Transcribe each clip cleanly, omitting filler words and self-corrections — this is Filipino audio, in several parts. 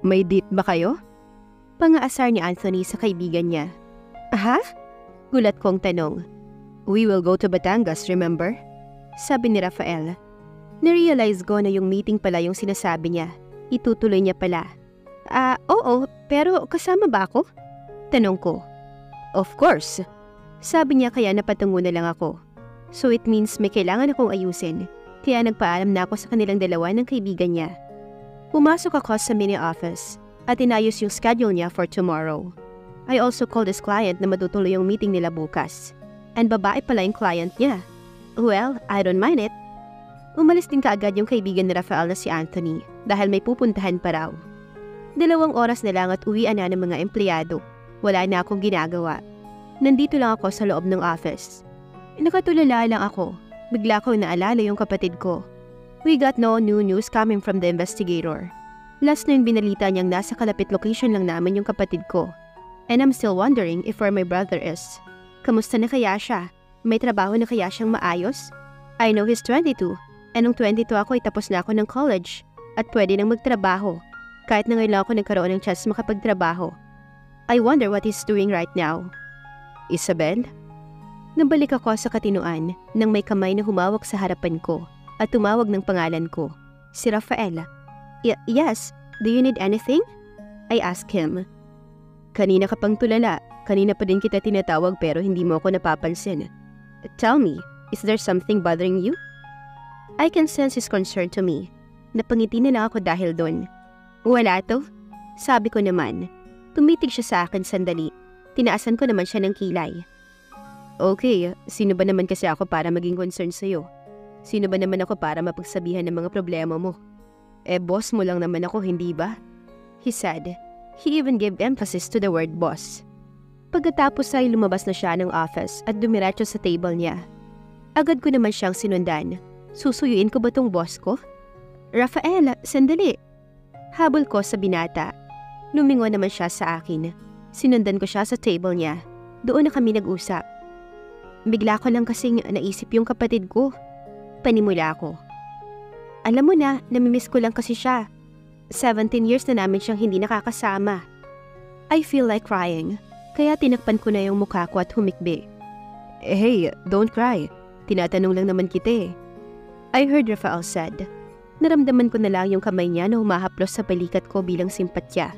May date ba kayo? Pangaasar ni Anthony sa kaibigan niya. Ha? Gulat kong tanong. We will go to Batangas, remember? Sabi ni Rafael. Narealize ko na yung meeting pala yung sinasabi niya. Itutuloy niya pala. Oo, pero kasama ba ako? Tanong ko. Of course. Sabi niya kaya napatungo na lang ako. So it means may kailangan akong ayusin. Kaya nagpaalam na ako sa kanilang dalawa ng kaibigan niya. Pumasok ako sa mini office at inayos yung schedule niya for tomorrow. I also called his client na matutuloy yung meeting nila bukas. And babae pala yung client niya. Well, I don't mind it. Umalis din kaagad yung kaibigan ni Rafael na si Anthony dahil may pupuntahan pa raw. 2 oras na lang at uwian na ng mga empleyado. Wala na akong ginagawa. Nandito lang ako sa loob ng office. Nakatulala lang ako. Bigla ko naalala yung kapatid ko. We got no new news coming from the investigator. Last na yung binalita niyang nasa kalapit location lang namin yung kapatid ko. And I'm still wondering if where my brother is. Kamusta na kaya siya? May trabaho na kaya siyang maayos? I know he's 22. And nung 22 ako ay tapos na ako ng college. At pwede nang magtrabaho. Kahit na ngayon lang ako nagkaroon ng chance makapagtrabaho. I wonder what he's doing right now. Isabel? Nabalik ako sa katinuan nang may kamay na humawak sa harapan ko at tumawag ng pangalan ko. Si Rafael. Yes, do you need anything? I asked him. Kanina ka pang tulala. Kanina pa din kita tinatawag pero hindi mo ako napapansin. Tell me, is there something bothering you? I can sense his concern to me. Napangiti na lang ako dahil doon. Wala to. Sabi ko naman. Tumitig siya sa akin sandali. Tinaasan ko naman siya ng kilay. Okay, sino ba naman kasi ako para maging concern sa'yo? Sino ba naman ako para mapagsabihan ng mga problema mo? Boss mo lang naman ako, hindi ba? He said. He even gave emphasis to the word boss. Pagkatapos ay lumabas na siya ng office at dumiretso sa table niya. Agad ko naman siyang sinundan. Susuyuin ko ba tong boss ko? Rafael, sandali. Habol ko sa binata. Lumingon naman siya sa akin. Sinundan ko siya sa table niya. Doon na kami nag-usap. Bigla ko lang kasing naisip yung kapatid ko. Panimula ko. Alam mo na, namimiss ko lang kasi siya. 17 years na namin siyang hindi nakakasama. I feel like crying. Kaya tinakpan ko na yung mukha ko at humikbi. Hey, don't cry. Tinatanong lang naman kita eh. I heard Rafael said. Naramdaman ko na lang yung kamay niya na humahaplos sa balikat ko bilang simpatya.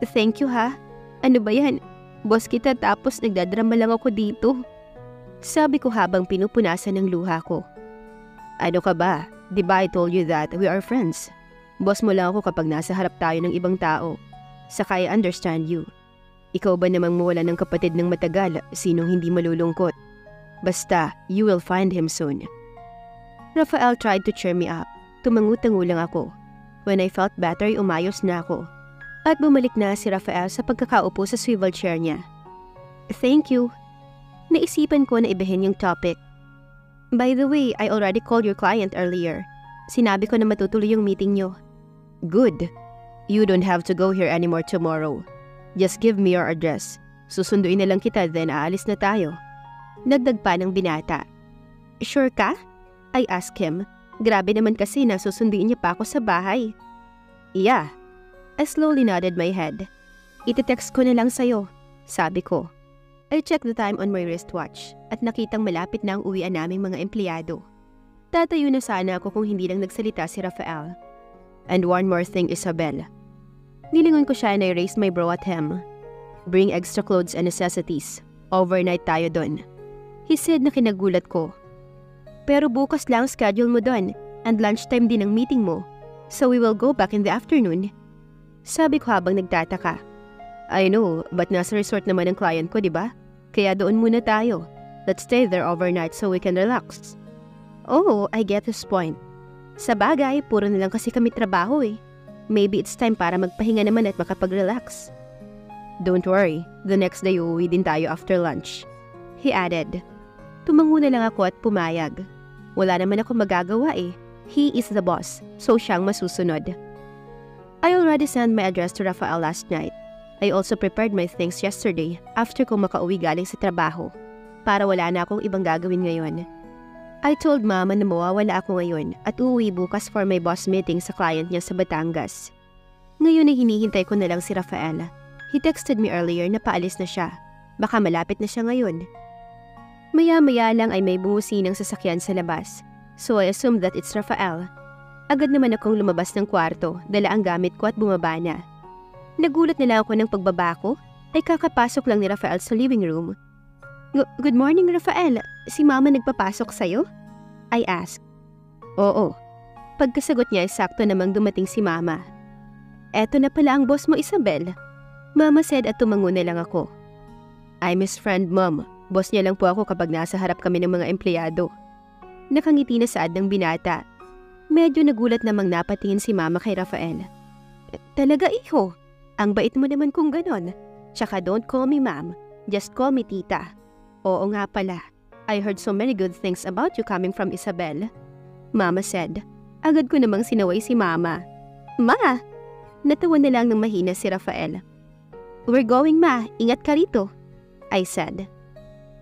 Thank you ha. Ano ba yan? Boss kita tapos nagdadrama lang ako dito. Sabi ko habang pinupunasan ng luha ko. Ano ka ba? Diba I told you that we are friends? Boss mo lang ako kapag nasa harap tayo ng ibang tao. Saka I understand you. Ikaw ba namang mawala ng kapatid ng matagal, sinong hindi malulungkot? Basta, you will find him soon. Rafael tried to cheer me up. Tumangu-tangu lang ako. When I felt better, umayos na ako. At bumalik na si Rafael sa pagkakaupo sa swivel chair niya. Thank you. Naisipan ko na ibahin yung topic. By the way, I already called your client earlier. Sinabi ko na matutuloy yung meeting nyo. Good. You don't have to go here anymore tomorrow. Just give me your address. Susunduin na lang kita then aalis na tayo. Nagdag pa ng binata. Sure ka? I asked him. Grabe naman kasi na susunduin niya pa ako sa bahay. Yeah. I slowly nodded my head. Iti-text ko na lang sa'yo, sabi ko. I checked the time on my wristwatch at nakitang malapit na ang uwian naming mga empleyado. Tatayo na sana ako kung hindi lang nagsalita si Rafael. And one more thing, Isabel. Nilingon ko siya and I raised my brow at him. Bring extra clothes and necessities. Overnight tayo doon. He said na kinagulat ko. Pero bukas lang schedule mo doon and lunchtime din ang meeting mo. So we will go back in the afternoon. Sabi ko habang nagtataka. I know, but nasa resort naman ang client ko, di ba? Kaya doon muna tayo. Let's stay there overnight so we can relax. Oh, I get his point. Sa bagay, puro na lang kasi kami trabaho eh. Maybe it's time para magpahinga naman at makapag-relax. Don't worry, the next day uuwi din tayo after lunch. He added. Tumango na lang ako at pumayag. Wala naman ako magagawa eh. He is the boss, so siyang masusunod. I already sent my address to Rafael last night. I also prepared my things yesterday after ko makauwi galing sa trabaho para wala na akong ibang gagawin ngayon. I told Mama na mawawala ako ngayon at uuwi bukas for my boss meeting sa client niya sa Batangas. Ngayon ay hinihintay ko na lang si Rafael. He texted me earlier na paalis na siya. Baka malapit na siya ngayon. Maya-maya lang ay may bumusinang sasakyan sa labas. So I assumed that it's Rafael. Agad naman akong lumabas ng kwarto, dala ang gamit ko at bumaba na. Nagulat na lang ako ng pagbaba ko, ay kakapasok lang ni Rafael sa living room. Good morning, Rafael. Si Mama nagpapasok sa'yo? I asked. Oo. Pagkasagot niya ay sakto namang dumating si Mama. Eto na pala ang boss mo, Isabel. Mama said at tumango na lang ako. I'm his friend, Mom. Boss niya lang po ako kapag nasa harap kami ng mga empleyado. Nakangiti na saad ng binata. Medyo nagulat namang napatingin si Mama kay Rafael. Talaga, iho? Ang bait mo naman kung ganon. Tsaka don't call me ma'am, just call me tita. Oo nga pala, I heard so many good things about you coming from Isabel. Mama said. Agad ko namang sinaway si Mama. Ma! Natawa na lang ng mahina si Rafael. We're going, Ma. Ingat ka rito, I said.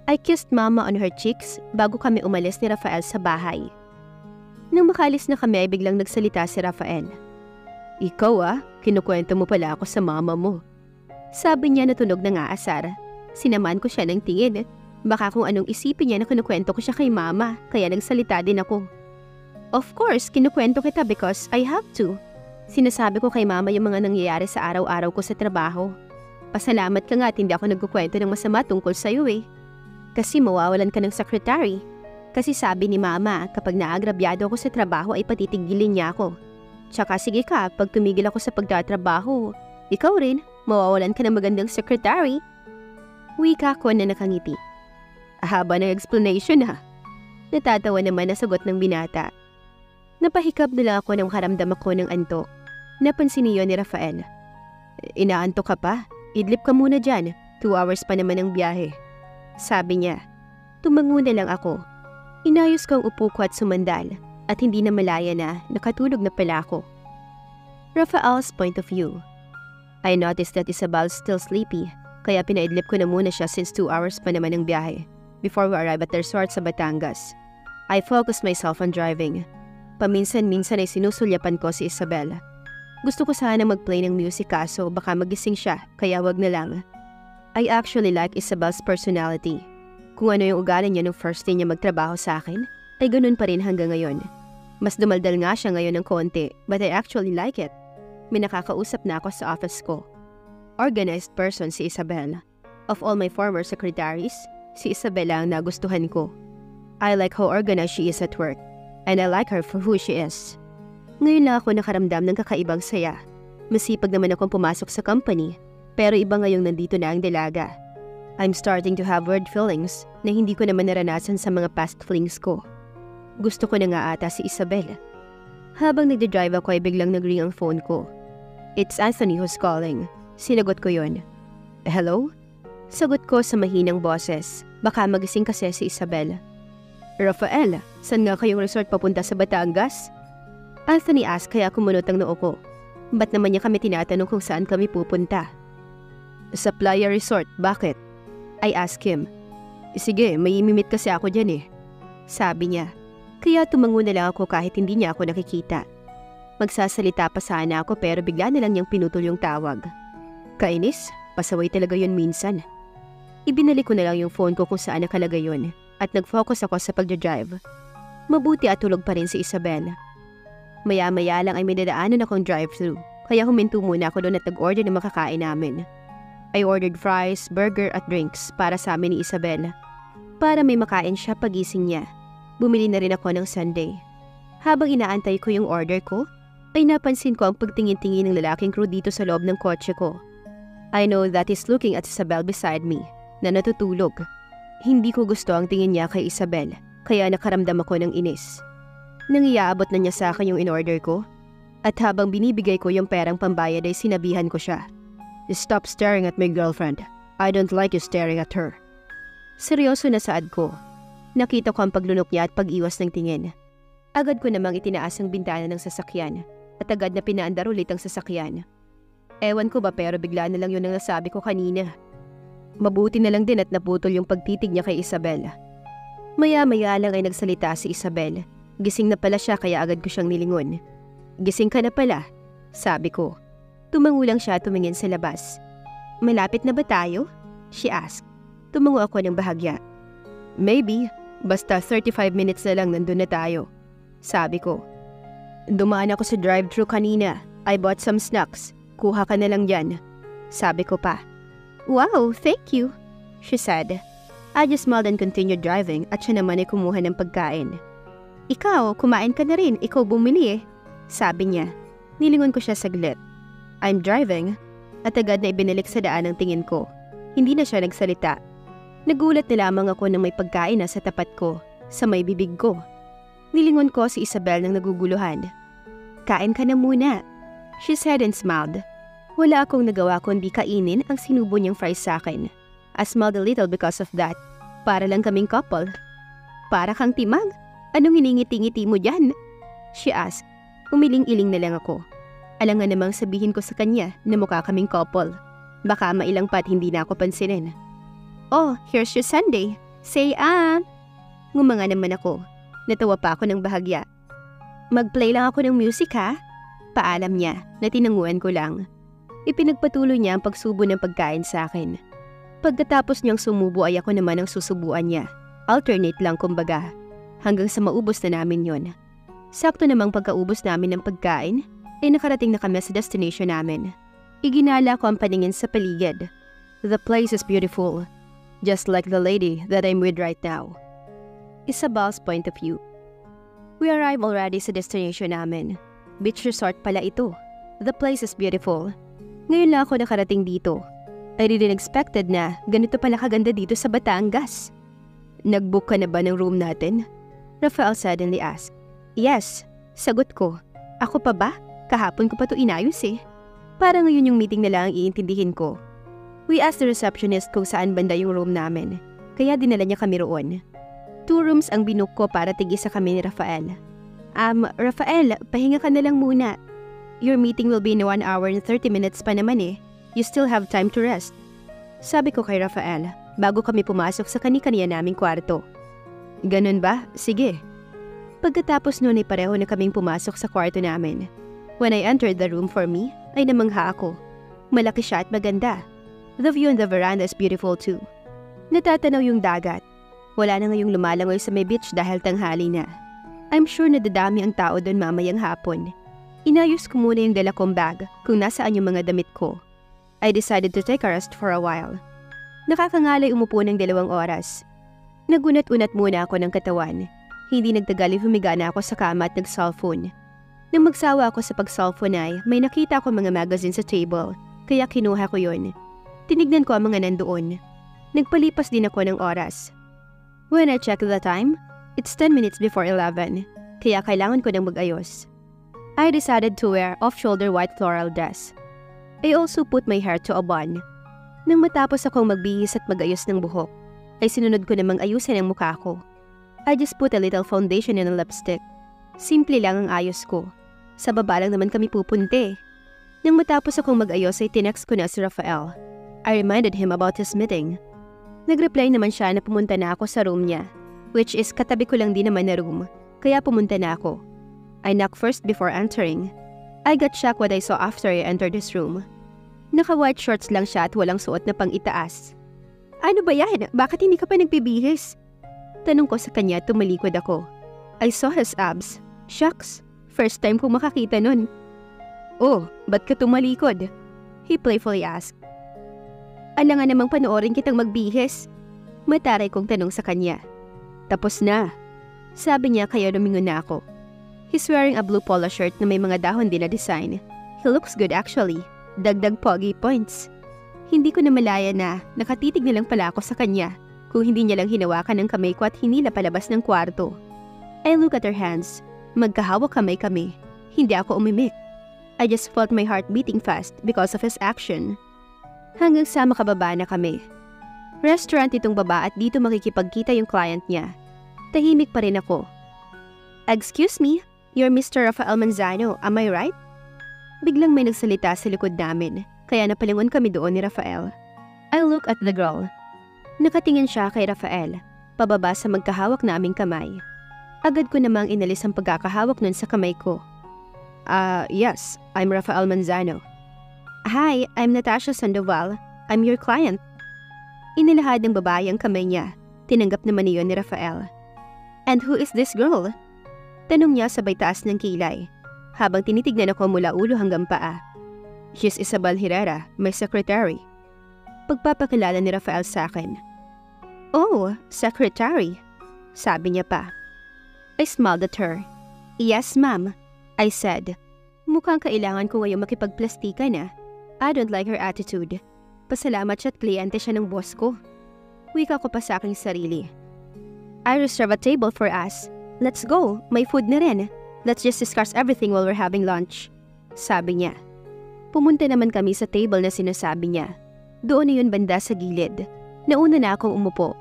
I kissed Mama on her cheeks bago kami umalis ni Rafael sa bahay. Nang makalis na kami ay biglang nagsalita si Rafael. Ikaw kinukwento mo pala ako sa mama mo. Sabi niya na tunog ng aasar. Sinaman ko siya ng tingin. Baka kung anong isipin niya na kinukwento ko siya kay Mama, kaya nagsalita din ako. Of course, kinukwento kita because I have to. Sinasabi ko kay Mama yung mga nangyayari sa araw-araw ko sa trabaho. Pasalamat ka nga at hindi ako nagkukwento ng masama tungkol sa'yo Kasi mawawalan ka ng secretary. Kasi sabi ni Mama, kapag naagrabyado ako sa trabaho ay patitigilin niya ako. Tsaka sige ka, pag tumigil ako sa pagtatrabaho, ikaw rin, mawawalan ka ng magandang secretary. Wika ko na nakangiti. Haba ng explanation Natatawa naman na sagot ng binata. Napahikap na lang ako nang karamdam ako ng antok. Napansin niyo ni Rafael. Inaantok ka pa? Idlip ka muna dyan. 2 hours pa naman ang biyahe. Sabi niya. Tumango na lang ako. Inayos ko ang upo ko at sumandal. At hindi na malaya na nakatulog na pala ako. Rafael's point of view. I noticed that Isabel's still sleepy. Kaya pinaidlip ko na muna siya since 2 hours pa naman ang biyahe. Before we arrive at the resort sa Batangas. I focused myself on driving. Paminsan-minsan ay sinusulyapan ko si Isabel. Gusto ko sana mag-play ng music kaso baka magising siya kaya wag na lang. I actually like Isabel's personality. Kung ano yung ugali niya nung first day niya magtrabaho sa akin, ay ganun pa rin hanggang ngayon. Mas dumaldal nga siya ngayon ng konti but I actually like it. May nakakausap na ako sa office ko. Organized person si Isabel. Of all my former secretaries, si Isabela ang nagustuhan ko. I like how organized she is at work. And I like her for who she is. Ngayon lang ako nakaramdam ng kakaibang saya. Masipag naman akong pumasok sa company, pero iba ngayong nandito na ang dalaga. I'm starting to have weird feelings na hindi ko naman naranasan sa mga past flings ko. Gusto ko na nga ata si Isabel. Habang nagdadrive ako ay biglang nag-ring ang phone ko. It's Anthony who's calling. Sinagot ko yon. Hello? Sagot ko sa mahinang boses. Baka magising kasi si Isabel. Rafael, saan nga kayong resort papunta sa Batangas? Anthony asked kaya kumunot ang noo ko. Ba't naman niya kami tinatanong kung saan kami pupunta? Sa Playa Resort, bakit? I asked him. Sige, may imimit kasi ako dyan Sabi niya. Kaya tumango na lang ako kahit hindi niya ako nakikita. Magsasalita pa sana ako pero bigla na lang niyang pinutol yung tawag. Kainis, pasaway talaga yun minsan. Ibinalik ko na lang yung phone ko kung saan nakalagay yun at nag-focus ako sa pagdadrive. Mabuti at tulog pa rin si Isabel. Maya-maya lang ay may dadaanan akong drive-thru kaya huminto muna ako doon at nag-order ng makakain namin. I ordered fries, burger at drinks para sa amin ni Isabel. Para may makain siya pagising niya. Bumili na rin ako ng sundae. Habang inaantay ko yung order ko, ay napansin ko ang pagtingin-tingin ng lalaking crew dito sa loob ng kotse ko. I know that he's looking at Isabel beside me, na natutulog. Hindi ko gusto ang tingin niya kay Isabel, kaya nakaramdam ako ng inis. Nang iaabot na niya sa akin yung in-order ko, at habang binibigay ko yung perang pambayad ay sinabihan ko siya. Stop staring at my girlfriend. I don't like you staring at her. Seryoso na saad ko. Nakita ko ang paglunok niya at pag-iwas ng tingin. Agad ko namang itinaas ang bintana ng sasakyan at agad na pinaandar ulit ang sasakyan. Ewan ko ba pero bigla na lang yun ang nasabi ko kanina. Mabuti na lang din at naputol yung pagtitig niya kay Isabel. Maya-maya lang ay nagsalita si Isabel. Gising na pala siya kaya agad ko siyang nilingon. Gising ka na pala, sabi ko. Tumango lang siya tumingin sa labas. Malapit na ba tayo? She asked. Tumango ako ng bahagya. Maybe, basta 35 minutes na lang nandun na tayo. Sabi ko. Dumaan ako sa drive-thru kanina. I bought some snacks. Kuha ka na lang yan. Sabi ko pa. Wow, thank you, she said. I just smiled and continued driving at siya naman ay kumuha ng pagkain. Ikaw, kumain ka na rin. Ikaw bumili eh. Sabi niya. Nilingon ko siya saglit. I'm driving. At agad na ibinalik sa daan ang tingin ko. Hindi na siya nagsalita. Nagulat na lamang ako nang may pagkain na sa tapat ko, sa may bibig ko. Nilingon ko si Isabel nang naguguluhan. Kain ka na muna, she said and smiled. Wala akong nagawa kundi kainin ang sinubo niyang fries sa akin. I smiled a little because of that. Para lang kaming couple. Para kang timag. Anong hiningiti-ngiti mo dyan? She asked. Umiling-iling na lang ako. Alangan namang sabihin ko sa kanya na mukha kaming couple. Baka mailang pat hindi na ako pansinin. Oh, here's your sundae. Say ah! Ngumanga naman ako. Natawa pa ako ng bahagya. Mag-play lang ako ng music ha? Paalam niya na tinanguan ko lang. Ipinagpatuloy niya ang pagsubo ng pagkain sa akin. Pagkatapos niyang sumubo ay ako naman ang susubuan niya. Alternate lang kumbaga. Hanggang sa maubos na namin yon. Sakto namang pagkaubos namin ng pagkain, ay nakarating na kami sa destination namin. Iginala ko ang paningin sa paligid. The place is beautiful. Just like the lady that I'm with right now. Isabel's point of view. We arrived already sa destination namin. Beach resort pala ito. The place is beautiful. Ngayon lang ako nakarating dito. I didn't expected na ganito pala kaganda dito sa Batangas. Nag-book ka na ba ng room natin? Rafael suddenly asked. Yes, sagot ko. Ako pa ba? Kahapon ko pa to inayos eh. Para ngayon yung meeting na lang ang iintindihin ko. We asked the receptionist kung saan banda yung room namin. Kaya dinala niya kami roon. 2 rooms ang binook ko para tigisa kami ni Rafael. Rafael, pahinga ka na lang muna. Your meeting will be in 1 hour and 30 minutes pa naman eh. You still have time to rest. Sabi ko kay Rafael, bago kami pumasok sa kani-kaniya naming kwarto. Ganun ba? Sige. Pagkatapos noon ay pareho na kaming pumasok sa kwarto namin. When I entered the room for me, ay namangha ako. Malaki siya at maganda. The view on the veranda is beautiful too. Natatanaw yung dagat. Wala na ngayong lumalangoy sa may beach dahil tanghali na. I'm sure na dadami ang tao doon mamayang hapon. Inayos ko muna yung dala kong bag kung nasaan yung mga damit ko. I decided to take a rest for a while. Nakakangalay umupo ng 2 oras. Nagunat-unat muna ako ng katawan. Hindi nagtagal humiga na ako sa kama at nag-cellphone. Nang magsawa ako sa pag-cellphone ay may nakita ko mga magazine sa table, kaya kinuha ko yun. Tinignan ko ang mga nandoon. Nagpalipas din ako ng oras. When I checked the time, it's 10 minutes before 11, kaya kailangan ko nang mag-ayos. I decided to wear off-shoulder white floral dress. I also put my hair to a bun. Nang matapos akong magbihis at mag-ayos ng buhok, ay sinunod ko namang ayusin ang mukha ko. I just put a little foundation and a lipstick. Simple lang ang ayos ko. Sa baba lang naman kami pupunte. Nang matapos akong mag-ayos ay tinext ko na si Rafael. I reminded him about his meeting. Nag-reply naman siya na pumunta na ako sa room niya, which is katabi ko lang din naman na room, kaya pumunta na ako. I knocked first before entering. I got shocked what I saw after I entered his room. Naka-white shorts lang siya at walang suot na pang-itaas. Ano ba yan? Bakit hindi ka pa nagbibihis? Tanong ko sa kanya, tumalikod ako. I saw his abs. Shucks, first time kong makakita nun. Oh, ba't ka tumalikod? He playfully asked. Alangan namang panoorin kitang magbihis. Mataray kong tanong sa kanya. Tapos na. Sabi niya kaya lumingon na ako. He's wearing a blue polo shirt na may mga dahon din na design. He looks good actually. Dagdag pogi points. Hindi ko na malaya na nakatitig na lang pala ako sa kanya kung hindi niya lang hinawakan ng kamay ko at hinila palabas ng kwarto. I look at her hands. Magkahawak kamay kami. Hindi ako umimik. I just felt my heart beating fast because of his action. Hanggang sa makababa na kami. Restaurant itong baba at dito makikipagkita yung client niya. Tahimik pa rin ako. Excuse me, you're Mr. Rafael Manzano, am I right? Biglang may nagsalita sa likod namin, kaya napalingon kami doon ni Rafael. I look at the girl. Nakatingin siya kay Rafael, pababa sa magkahawak naming kamay. Agad ko namang inalis ang pagkakahawak nun sa kamay ko. Yes, I'm Rafael Manzano. Hi, I'm Natasha Sandoval. I'm your client. Inilahad ng babae ang kamay niya. Tinanggap naman niyon ni Rafael. And who is this girl? Tanong niya sabay taas ng kilay, habang tinitignan ako mula ulo hanggang paa. She's Isabel Herrera, my secretary. Pagpapakilala ni Rafael sa akin. Oh, secretary, sabi niya pa. I smiled at her. Yes, ma'am, I said. Mukhang kailangan ko ngayong makipagplastikan na. I don't like her attitude. Pasalamat siya't kliyente siya ng boss ko. Wika ko pa sa aking sarili. I reserve a table for us. Let's go, may food na rin. Let's just discuss everything while we're having lunch. Sabi niya. Pumunta naman kami sa table na sinasabi niya. Doon na yun banda sa gilid. Nauna na akong umupo.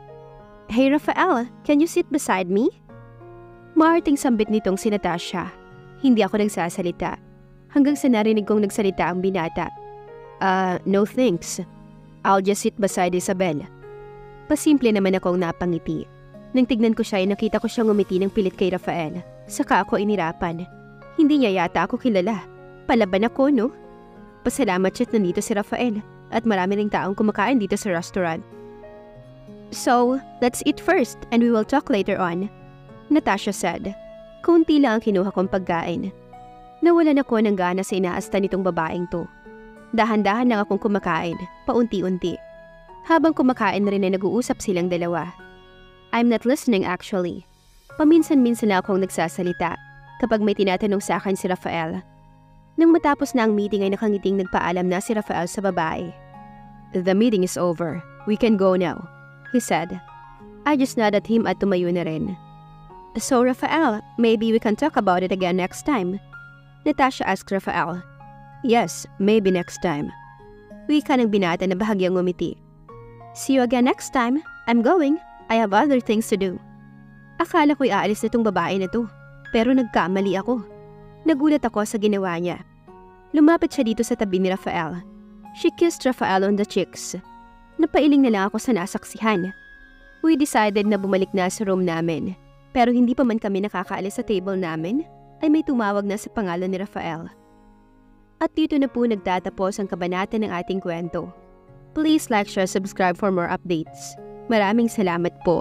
Hey Rafael, can you sit beside me? Maarting sambit nitong si Natasha. Hindi ako nagsasalita. Hanggang sa narinig kong nagsalita ang binata. No thanks. I'll just sit beside Isabel. Pasimple naman akong napangiti. Nang tignan ko siya ay nakita ko siyang umiti ng pilit kay Rafael. Saka ako inirapan. Hindi niya yata ako kilala. Palaban ako, no? Pasalamat siya't nandito si Rafael at marami ring taong kumakain dito sa restaurant. So, let's eat first and we will talk later on, Natasha said. Kaunti lang ang kinuha kong pagkain. Nawalan ako ng gana sa inaasta nitong babaeng to. Dahan-dahan lang akong kumakain, paunti-unti. Habang kumakain rin ay nag-uusap silang dalawa. I'm not listening actually. Paminsan-minsan na akong nagsasalita kapag may tinatanong sa akin si Rafael. Nang matapos na ang meeting ay nakangiting nagpaalam na si Rafael sa babae. The meeting is over. We can go now, he said. I just nodded at him at tumayo na rin. So Rafael, maybe we can talk about it again next time, Natasha asked Rafael. Yes, maybe next time. Wika ng binata na bahagyang ngumiti. See you again next time. I'm going. I have other things to do. Akala ko'y aalis na tong babae na to, pero nagkamali ako. Nagulat ako sa ginawa niya. Lumapit siya dito sa tabi ni Rafael. She kissed Rafael on the cheeks. Napailing na lang ako sa nasaksihan. We decided na bumalik na sa room namin, pero hindi pa man kami nakakaalis sa table namin, ay may tumawag na sa pangalan ni Rafael. At dito na po nagtatapos ang kabanata ng ating kwento. Please like, share, subscribe for more updates. Maraming salamat po.